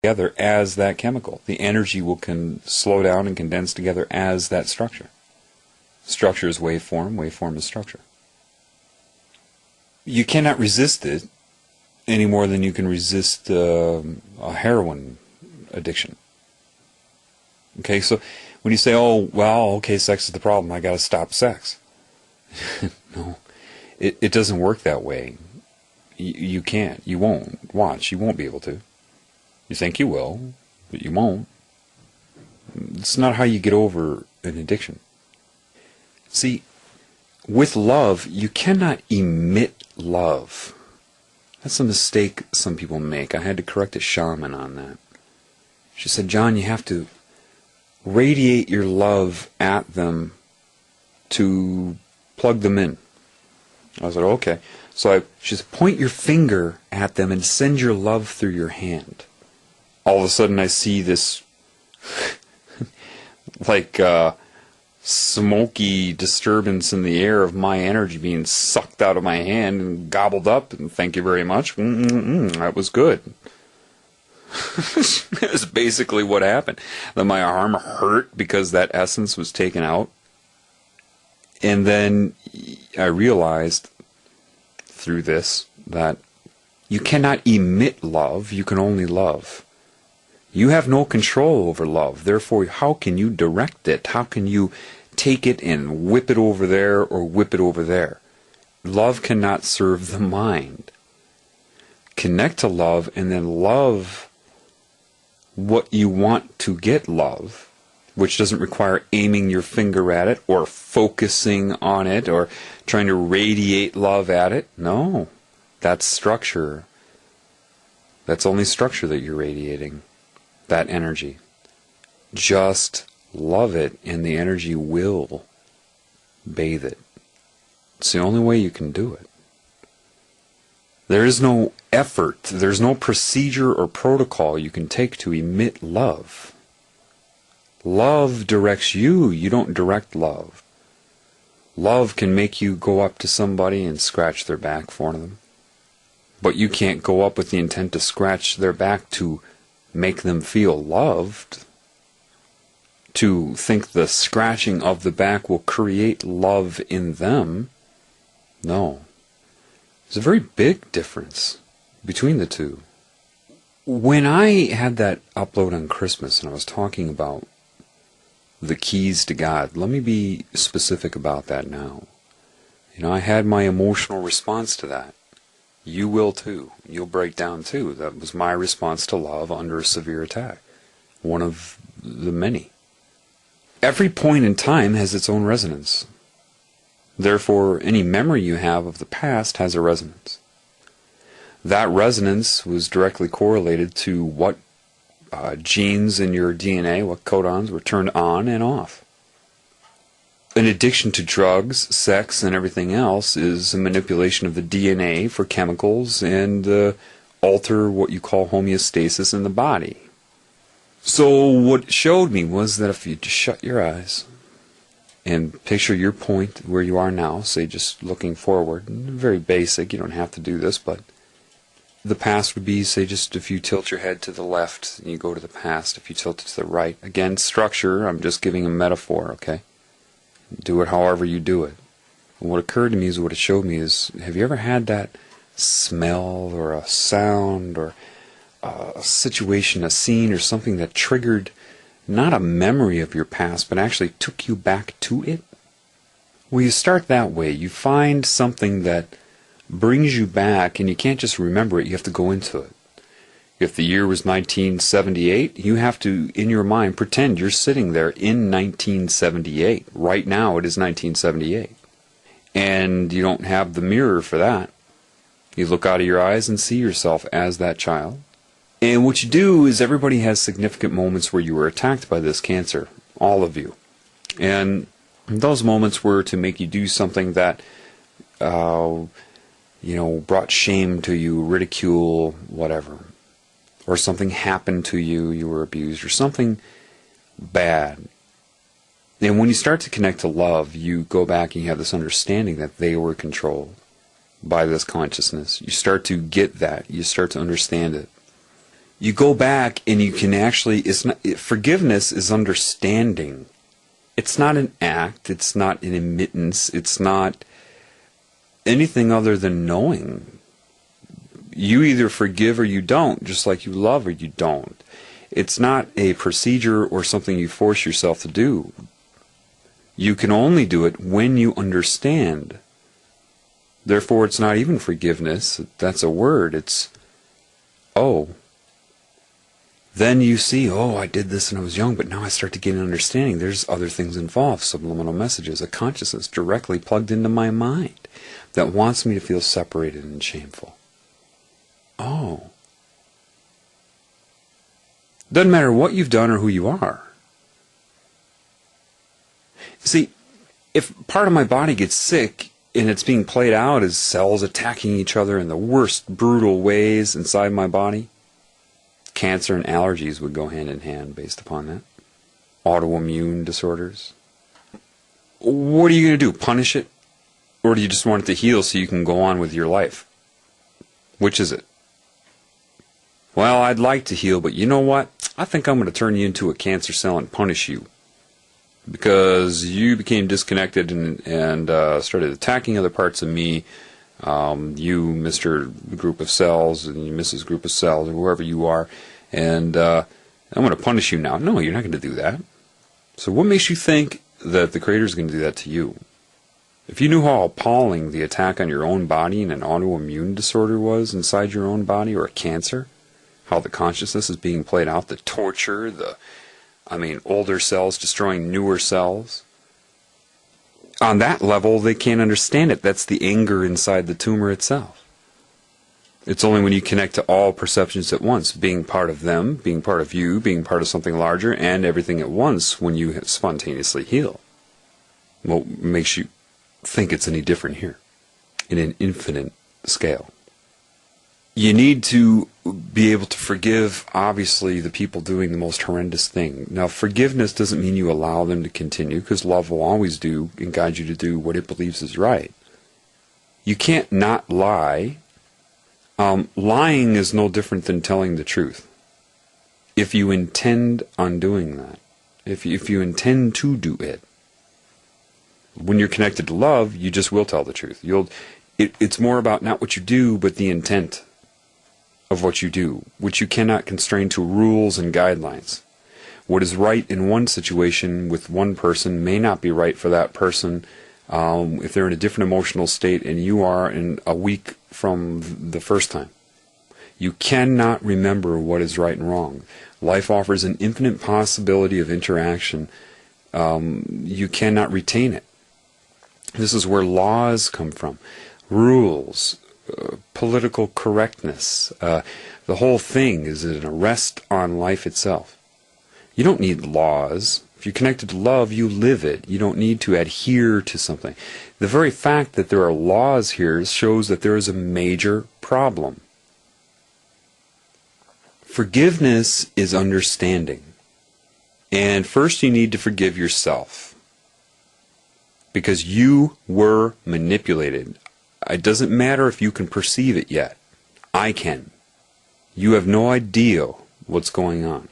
together as that chemical. The energy will slow down and condense together as that structure. Structure is waveform, waveform is structure. You cannot resist it any more than you can resist a heroin addiction. Okay, so when you say, oh, well, okay, sex is the problem, I got to stop sex. No, it doesn't work that way. You can't. You won't. Watch, you won't be able to. You think you will, but you won't. It's not how you get over an addiction. See, with love, you cannot emit love. That's a mistake some people make. I had to correct a shaman on that. She said, John, you have to radiate your love at them to plug them in. I was like, okay. So she said, point your finger at them and send your love through your hand. All of a sudden I see this like smoky disturbance in the air of my energy being sucked out of my hand and gobbled up, and thank you very much. That was good. That's basically what happened. Then my arm hurt because that essence was taken out. And then I realized through this that you cannot emit love, you can only love. You have no control over love. Therefore, how can you direct it? How can you take it and whip it over there or whip it over there? Love cannot serve the mind. Connect to love and then love what you want to get love, which doesn't require aiming your finger at it or focusing on it or trying to radiate love at it. No, that's structure. That's only structure that you're radiating. That energy. Just love it and the energy will bathe it. It's the only way you can do it. There is no effort, there's no procedure or protocol you can take to emit love. Love directs you, you don't direct love. Love can make you go up to somebody and scratch their back for them. But you can't go up with the intent to scratch their back to make them feel loved. To think the scratching of the back will create love in them. No. There's a very big difference between the two. When I had that upload on Christmas and I was talking about the keys to God, let me be specific about that now. I had my emotional response to that. You will too. You'll break down too. That was my response to love under a severe attack. One of the many. Every point in time has its own resonance. Therefore, any memory you have of the past has a resonance. That resonance was directly correlated to what genes in your DNA, what codons were turned on and off. An addiction to drugs, sex, and everything else is a manipulation of the DNA for chemicals and alter what you call homeostasis in the body. So what it showed me was that if you just shut your eyes and picture your point where you are now, say just looking forward, very basic, you don't have to do this, but the past would be, say, just if you tilt your head to the left and you go to the past, if you tilt it to the right. Again, structure, I'm just giving a metaphor, okay? Do it however you do it. And what occurred to me is what it showed me is, have you ever had that smell or a sound or a situation, a scene or something that triggered not a memory of your past, but actually took you back to it? Well, you start that way. You find something that brings you back, and you can't just remember it, you have to go into it. If the year was 1978, you have to, in your mind, pretend you're sitting there in 1978. Right now it is 1978. And you don't have the mirror for that. You look out of your eyes and see yourself as that child. And what you do is everybody has significant moments where you were attacked by this cancer. All of you. And those moments were to make you do something that brought shame to you, ridicule, whatever. Or something happened to you, you were abused, or something bad. And when you start to connect to love, you go back and you have this understanding that they were controlled by this consciousness. You start to get that. You start to understand it. You go back and you can actually, forgiveness is understanding. It's not an act, it's not an admittance, it's not anything other than knowing. You either forgive or you don't, just like you love or you don't. It's not a procedure or something you force yourself to do. You can only do it when you understand. Therefore, it's not even forgiveness. That's a word. It's, oh. Then you see, oh, I did this when I was young, but now I start to get an understanding. There's other things involved, subliminal messages, a consciousness directly plugged into my mind that wants me to feel separated and shameful. Oh. Doesn't matter what you've done or who you are. See, if part of my body gets sick and it's being played out as cells attacking each other in the worst brutal ways inside my body, cancer and allergies would go hand in hand based upon that. Autoimmune disorders. What are you going to do? Punish it? Or do you just want it to heal so you can go on with your life? Which is it? Well, I'd like to heal, but you know what? I think I'm going to turn you into a cancer cell and punish you. Because you became disconnected and started attacking other parts of me. You, Mr. Group of Cells, and you, Mrs. Group of Cells, or whoever you are. And I'm going to punish you now. No, you're not going to do that. So what makes you think that the Creator is going to do that to you? If you knew how appalling the attack on your own body and an autoimmune disorder was inside your own body, or a cancer, how the consciousness is being played out, the torture, older cells destroying newer cells. On that level, they can't understand it. That's the anger inside the tumor itself. It's only when you connect to all perceptions at once, being part of them, being part of you, being part of something larger, and everything at once, when you spontaneously heal. What makes you think it's any different here, in an infinite scale? You need to be able to forgive, obviously, the people doing the most horrendous thing. Now, forgiveness doesn't mean you allow them to continue, because love will always do and guide you to do what it believes is right. You can't not lie. Lying is no different than telling the truth. If you intend on doing that, if you intend to do it, when you're connected to love, you just will tell the truth. It's more about not what you do, but the intent of what you do, which you cannot constrain to rules and guidelines. What is right in one situation with one person may not be right for that person if they're in a different emotional state and you are in a week from the first time. You cannot remember what is right and wrong. Life offers an infinite possibility of interaction. You cannot retain it. This is where laws come from. Rules, political correctness. The whole thing is an arrest on life itself. You don't need laws. If you're connected to love, you live it. You don't need to adhere to something. The very fact that there are laws here shows that there is a major problem. Forgiveness is understanding. And first you need to forgive yourself. Because you were manipulated. It doesn't matter if you can perceive it yet. I can. You have no idea what's going on.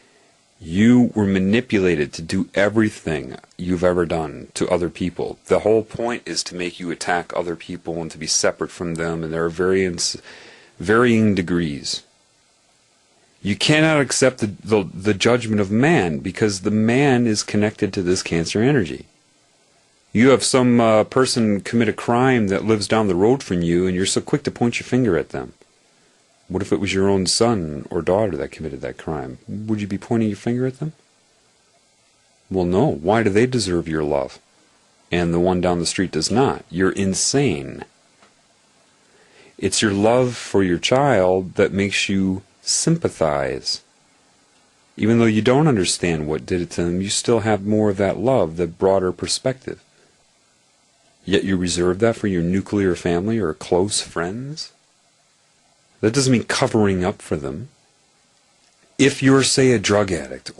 You were manipulated to do everything you've ever done to other people. The whole point is to make you attack other people and to be separate from them, and there are varying degrees. You cannot accept the judgment of man, because the man is connected to this Cancer energy. You have some person commit a crime that lives down the road from you, and you're so quick to point your finger at them. What if it was your own son or daughter that committed that crime? Would you be pointing your finger at them? Well, no. Why do they deserve your love? And the one down the street does not. You're insane. It's your love for your child that makes you sympathize. Even though you don't understand what did it to them, you still have more of that love, the broader perspective. Yet you reserve that for your nuclear family or close friends? That doesn't mean covering up for them. If you're, say, a drug addict